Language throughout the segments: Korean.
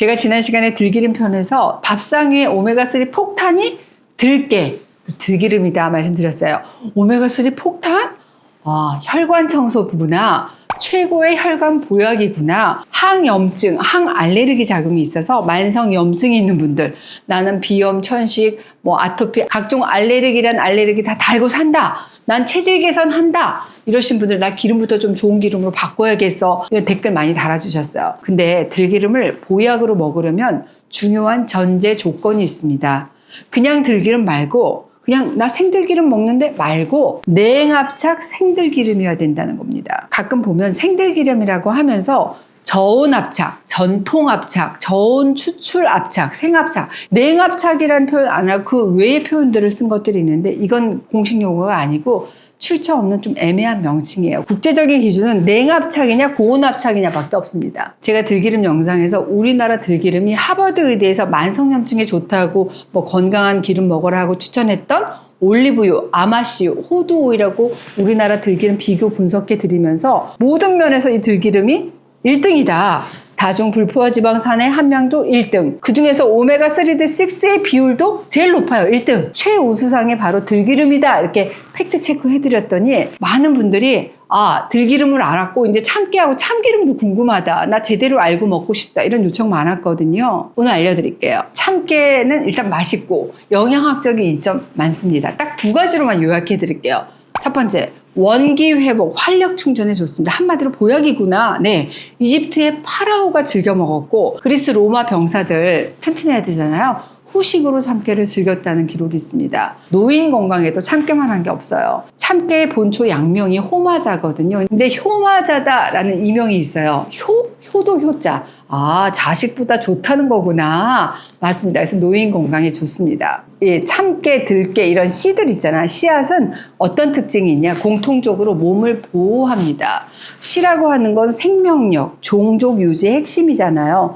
제가 지난 시간에 들기름 편에서 밥상 위에 오메가3 폭탄이 들깨, 들기름이다 말씀드렸어요. 오메가3 폭탄? 혈관 청소부구나. 최고의 혈관 보약이구나. 항염증, 항알레르기 작용이 있어서 만성염증이 있는 분들, 나는 비염, 천식, 아토피, 각종 알레르기란 알레르기 다 달고 산다. 난 체질 개선한다. 이러신 분들, 나 기름부터 좀 좋은 기름으로 바꿔야겠어. 이런 댓글 많이 달아주셨어요. 근데 들기름을 보약으로 먹으려면 중요한 전제 조건이 있습니다. 그냥 들기름 말고, 그냥 나 생들기름 먹는데 말고 냉압착 생들기름이어야 된다는 겁니다. 가끔 보면 생들기름이라고 하면서 저온압착, 전통압착, 저온 추출압착, 생압착, 냉압착이라는 표현 안 하고 그 외의 표현들을 쓴 것들이 있는데 이건 공식 용어가 아니고 출처 없는 좀 애매한 명칭이에요. 국제적인 기준은 냉압착이냐 고온압착이냐 밖에 없습니다. 제가 들기름 영상에서 우리나라 들기름이 하버드 의대에서 만성염증에 좋다고 건강한 기름 먹으라 하고 추천했던 올리브유, 아마씨유, 호두오일하고 우리나라 들기름 비교 분석해 드리면서 모든 면에서 이 들기름이 1등이다. 다중 불포화 지방산의 함량도 1등. 그중에서 오메가3 대 6의 비율도 제일 높아요. 1등. 최우수상이 바로 들기름이다. 이렇게 팩트 체크 해드렸더니 많은 분들이 들기름을 알았고 이제 참깨하고 참기름도 궁금하다. 나 제대로 알고 먹고 싶다. 이런 요청 많았거든요. 오늘 알려드릴게요. 참깨는 일단 맛있고 영양학적인 이점 많습니다. 딱 두 가지로만 요약해드릴게요. 첫 번째, 원기 회복, 활력 충전에 좋습니다. 한마디로 보약이구나. 네, 이집트의 파라오가 즐겨 먹었고 그리스 로마 병사들 튼튼해야 되잖아요. 후식으로 참깨를 즐겼다는 기록이 있습니다. 노인 건강에도 참깨만 한 게 없어요. 참깨의 본초 양명이 호마자거든요. 근데 효마자다라는 이명이 있어요. 효도 효자. 자식보다 좋다는 거구나. 맞습니다. 그래서 노인 건강에 좋습니다. 참깨, 들깨 이런 씨들 있잖아. 씨앗은 어떤 특징이 있냐? 공통적으로 몸을 보호합니다. 씨라고 하는 건 생명력, 종족 유지의 핵심이잖아요.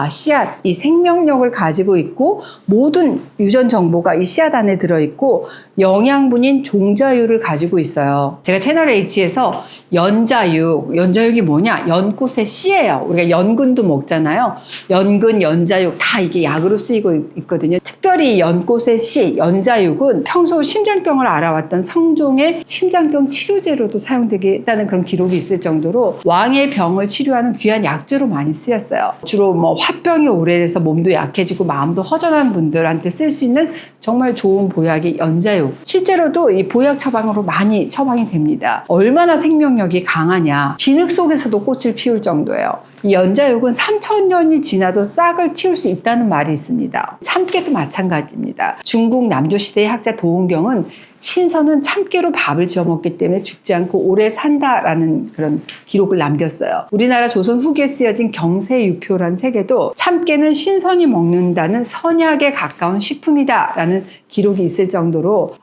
씨앗, 이 생명력을 가지고 있고 모든 유전 정보가 이 씨앗 안에 들어있고 영양분인 종자유를 가지고 있어요. 제가 채널 H에서 연자육이 뭐냐? 연꽃의 씨예요. 우리가 연근도 먹잖아요. 연근, 연자육 다 이게 약으로 쓰이고 있거든요. 특별히 연꽃의 씨, 연자육은 평소 심장병을 앓아왔던 성종의 심장병 치료제로도 사용되겠다는 그런 기록이 있을 정도로 왕의 병을 치료하는 귀한 약재로 많이 쓰였어요. 주로 화병이 오래돼서 몸도 약해지고 마음도 허전한 분들한테 쓸 수 있는 정말 좋은 보약이 연자육. 실제로도 이 보약 처방으로 많이 처방이 됩니다. 얼마나 생명력이 강하냐. 진흙 속에서도 꽃을 피울 정도예요. 이 연자육은 3000년이 지나도 싹을 틔울 수 있다는 말이 있습니다. 참깨도 마찬가지입니다. 중국 남조시대의 학자 도은경은 신선은 참깨로 밥을 지어 먹기 때문에 죽지 않고 오래 산다라는 그런 기록을 남겼어요. 우리나라 조선 후기에 쓰여진 경세유표라는 책에도 참깨는 신선히 먹는다는 선약에 가까운 식품이다라는 기록이 있을 정도로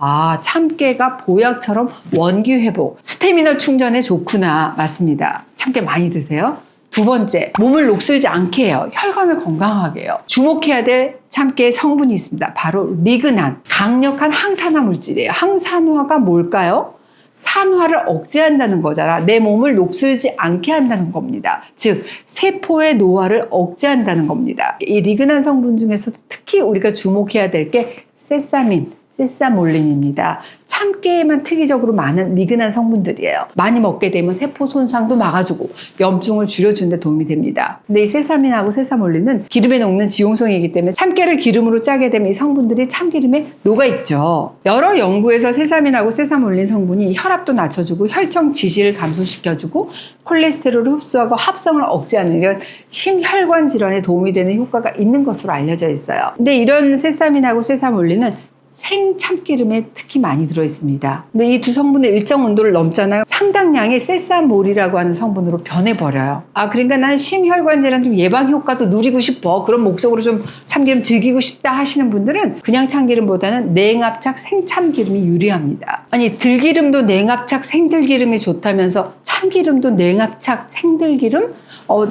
참깨가 보약처럼 원기 회복, 스태미너 충전에 좋구나. 맞습니다. 참깨 많이 드세요. 두 번째, 몸을 녹슬지 않게 해요. 혈관을 건강하게 해요. 주목해야 될 참깨의 성분이 있습니다. 바로 리그난, 강력한 항산화 물질이에요. 항산화가 뭘까요? 산화를 억제한다는 거잖아. 내 몸을 녹슬지 않게 한다는 겁니다. 즉, 세포의 노화를 억제한다는 겁니다. 이 리그난 성분 중에서도 특히 우리가 주목해야 될 게 세사민, 세사몰린입니다. 참깨에만 특이적으로 많은 리그난 성분들이에요. 많이 먹게 되면 세포 손상도 막아주고 염증을 줄여주는 데 도움이 됩니다. 근데 이 세사민하고 세사몰린은 기름에 녹는 지용성이기 때문에 참깨를 기름으로 짜게 되면 이 성분들이 참기름에 녹아있죠. 여러 연구에서 세사민하고 세사몰린 성분이 혈압도 낮춰주고 혈청 지시를 감소시켜주고 콜레스테롤을 흡수하고 합성을 억제하는 이런 심혈관 질환에 도움이 되는 효과가 있는 것으로 알려져 있어요. 근데 이런 세사민하고 세사몰린은 생참기름에 특히 많이 들어있습니다. 근데 이 두 성분의 일정 온도를 넘잖아요. 상당량의 세사몰이라고 하는 성분으로 변해버려요. 그러니까 난 심혈관 질환 좀 예방 효과도 누리고 싶어. 그런 목적으로 좀 참기름 즐기고 싶다 하시는 분들은 그냥 참기름보다는 냉압착 생참기름이 유리합니다. 아니, 들기름도 냉압착 생들기름이 좋다면서 참기름도 냉압착 생들기름?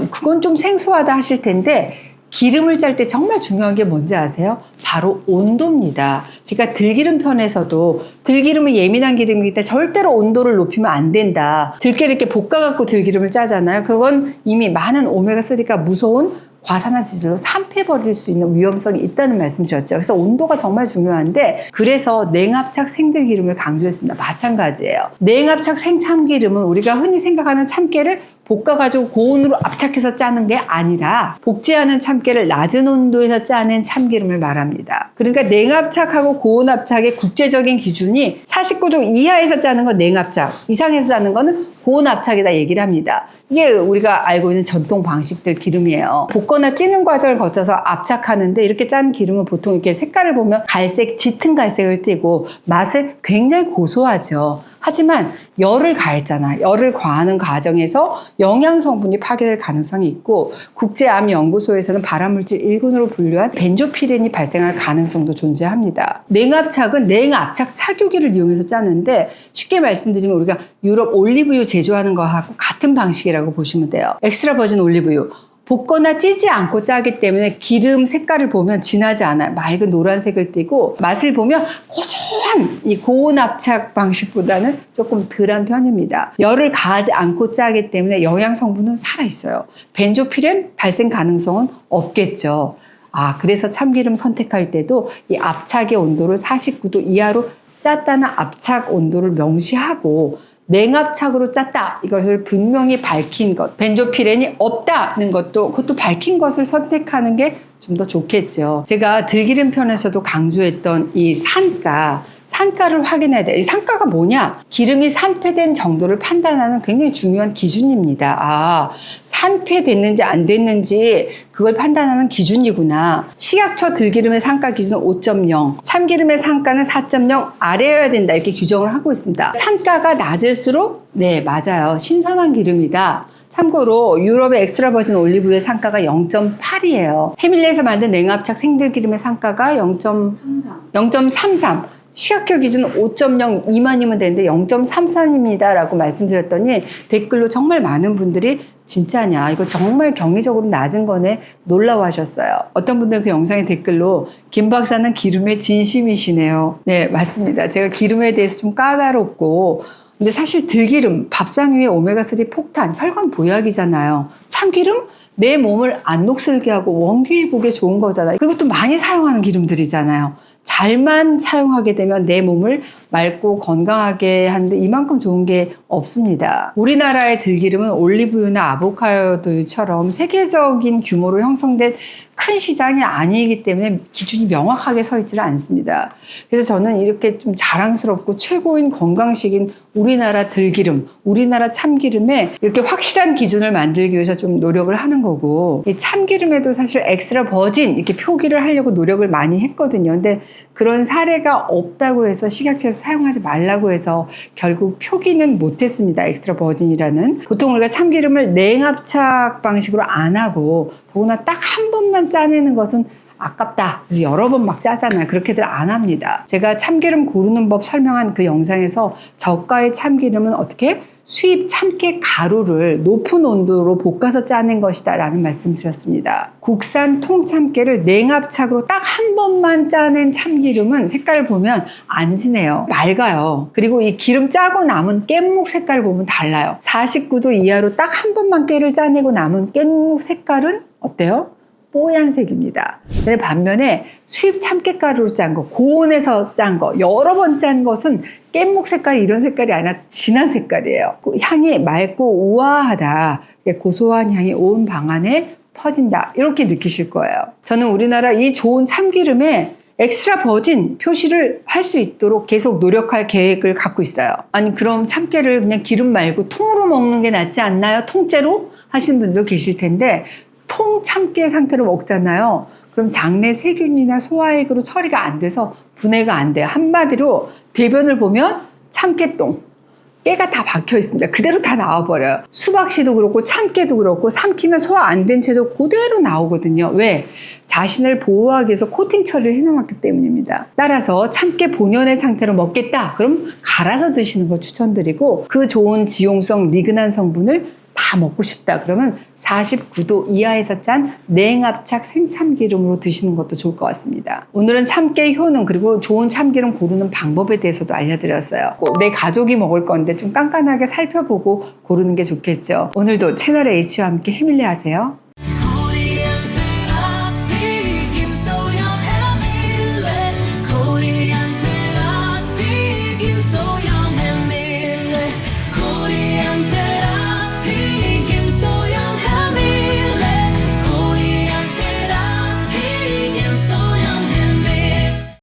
그건 좀 생소하다 하실 텐데 기름을 짤 때 정말 중요한 게 뭔지 아세요? 바로 온도입니다. 제가 들기름 편에서도 들기름은 예민한 기름이기 때문에 절대로 온도를 높이면 안 된다. 들깨를 이렇게 볶아갖고 들기름을 짜잖아요. 그건 이미 많은 오메가3가 무서운 과산화지질로 산패버릴 수 있는 위험성이 있다는 말씀 드렸죠. 그래서 온도가 정말 중요한데 그래서 냉압착 생들기름을 강조했습니다. 마찬가지예요. 냉압착 생참기름은 우리가 흔히 생각하는 참깨를 볶아가지고 고온으로 압착해서 짜는 게 아니라 볶지 않은 참깨를 낮은 온도에서 짜낸 참기름을 말합니다. 그러니까 냉압착하고 고온압착의 국제적인 기준이 49도 이하에서 짜는 건 냉압착, 이상에서 짜는 거는 고온압착이다 얘기를 합니다. 이게 우리가 알고 있는 전통 방식들 기름이에요. 볶거나 찌는 과정을 거쳐서 압착하는데 이렇게 짠 기름은 보통 이렇게 색깔을 보면 갈색, 짙은 갈색을 띠고 맛을 굉장히 고소하죠. 하지만 열을 가했잖아. 열을 과하는 과정에서 영양 성분이 파괴될 가능성이 있고 국제암연구소에서는 발암물질 1군으로 분류한 벤조피렌이 발생할 가능성도 존재합니다. 냉압착은 냉압착 착유기를 이용해서 짜는데 쉽게 말씀드리면 우리가 유럽 올리브유 제조하는 거하고 같은 방식이라고 보시면 돼요. 엑스트라 버진 올리브유. 볶거나 찌지 않고 짜기 때문에 기름 색깔을 보면 진하지 않아요. 맑은 노란색을 띠고 맛을 보면 고소한 이 고온압착 방식보다는 조금 덜한 편입니다. 열을 가하지 않고 짜기 때문에 영양 성분은 살아있어요. 벤조피렌 발생 가능성은 없겠죠. 그래서 참기름 선택할 때도 이 압착의 온도를 49도 이하로 짰다는 압착 온도를 명시하고 냉압착으로 짰다 이것을 분명히 밝힌 것, 벤조피렌이 없다는 것도 그것도 밝힌 것을 선택하는 게 좀 더 좋겠죠. 제가 들기름 편에서도 강조했던 이 산가를 확인해야 돼요. 이 산가가 뭐냐? 기름이 산패된 정도를 판단하는 굉장히 중요한 기준입니다. 산패됐는지 안 됐는지 그걸 판단하는 기준이구나. 식약처 들기름의 산가 기준은 5.0, 참기름의 산가는 4.0 아래여야 된다 이렇게 규정을 하고 있습니다. 산가가 낮을수록 네 맞아요. 신선한 기름이다. 참고로 유럽의 엑스트라 버진 올리브유의 산가가 0.8이에요. 해밀리에서 만든 냉압착 생들기름의 산가가 0.33. 식약처 기준은 5.0 미만이면 되는데 0.33입니다 라고 말씀드렸더니 댓글로 정말 많은 분들이 진짜냐 이거 정말 경이적으로 낮은 거네 놀라워하셨어요. 어떤 분들은 그 영상의 댓글로 김 박사는 기름에 진심이시네요. 네 맞습니다. 제가 기름에 대해서 좀 까다롭고 근데 사실 들기름, 밥상 위에 오메가3 폭탄, 혈관 보약이잖아요. 참기름? 내 몸을 안 녹슬게 하고 원기회복에 좋은 거잖아요. 그리고 또 많이 사용하는 기름들이잖아요. 잘만 사용하게 되면 내 몸을 맑고 건강하게 하는데 이만큼 좋은 게 없습니다. 우리나라의 들기름은 올리브유나 아보카도처럼 세계적인 규모로 형성된 큰 시장이 아니기 때문에 기준이 명확하게 서 있지는 않습니다. 그래서 저는 이렇게 좀 자랑스럽고 최고인 건강식인 우리나라 들기름, 우리나라 참기름에 이렇게 확실한 기준을 만들기 위해서 좀 노력을 하는 거고 이 참기름에도 사실 엑스트라 버진 이렇게 표기를 하려고 노력을 많이 했거든요. 근데 그런 사례가 없다고 해서 식약처에서 사용하지 말라고 해서 결국 표기는 못했습니다. 엑스트라 버진이라는. 보통 우리가 참기름을 냉압착 방식으로 안 하고 더구나 딱 한 번만 짜내는 것은 아깝다. 그래서 여러 번 막 짜잖아요. 그렇게들 안 합니다. 제가 참기름 고르는 법 설명한 그 영상에서 저가의 참기름은 어떻게 수입 참깨 가루를 높은 온도로 볶아서 짜낸 것이다 라는 말씀 드렸습니다. 국산 통참깨를 냉압착으로 딱 한 번만 짜낸 참기름은 색깔을 보면 안 진해요. 맑아요. 그리고 이 기름 짜고 남은 깻묵 색깔을 보면 달라요. 49도 이하로 딱 한 번만 깨를 짜내고 남은 깻묵 색깔은 어때요? 뽀얀색입니다. 근데 반면에 수입 참깨가루로 짠 거, 고온에서 짠 거, 여러 번 짠 것은 깻묵 색깔이 이런 색깔이 아니라 진한 색깔이에요. 향이 맑고 우아하다. 고소한 향이 온 방 안에 퍼진다. 이렇게 느끼실 거예요. 저는 우리나라 이 좋은 참기름에 엑스트라 버진 표시를 할 수 있도록 계속 노력할 계획을 갖고 있어요. 아니 그럼 참깨를 그냥 기름 말고 통으로 먹는 게 낫지 않나요? 통째로? 하시는 분들도 계실 텐데 통 참깨 상태로 먹잖아요. 그럼 장내 세균이나 소화액으로 처리가 안 돼서 분해가 안 돼요. 한마디로 대변을 보면 참깨똥, 깨가 다 박혀 있습니다. 그대로 다 나와버려요. 수박씨도 그렇고 참깨도 그렇고 삼키면 소화 안 된 채도 그대로 나오거든요. 왜? 자신을 보호하기 위해서 코팅 처리를 해놓았기 때문입니다. 따라서 참깨 본연의 상태로 먹겠다. 그럼 갈아서 드시는 거 추천드리고 그 좋은 지용성 리그난 성분을 다 먹고 싶다. 그러면 49도 이하에서 짠 냉압착 생참기름으로 드시는 것도 좋을 것 같습니다. 오늘은 참깨 효능 그리고 좋은 참기름 고르는 방법에 대해서도 알려드렸어요. 내 가족이 먹을 건데 좀 깐깐하게 살펴보고 고르는 게 좋겠죠. 오늘도 채널 H와 함께 해밀리 하세요.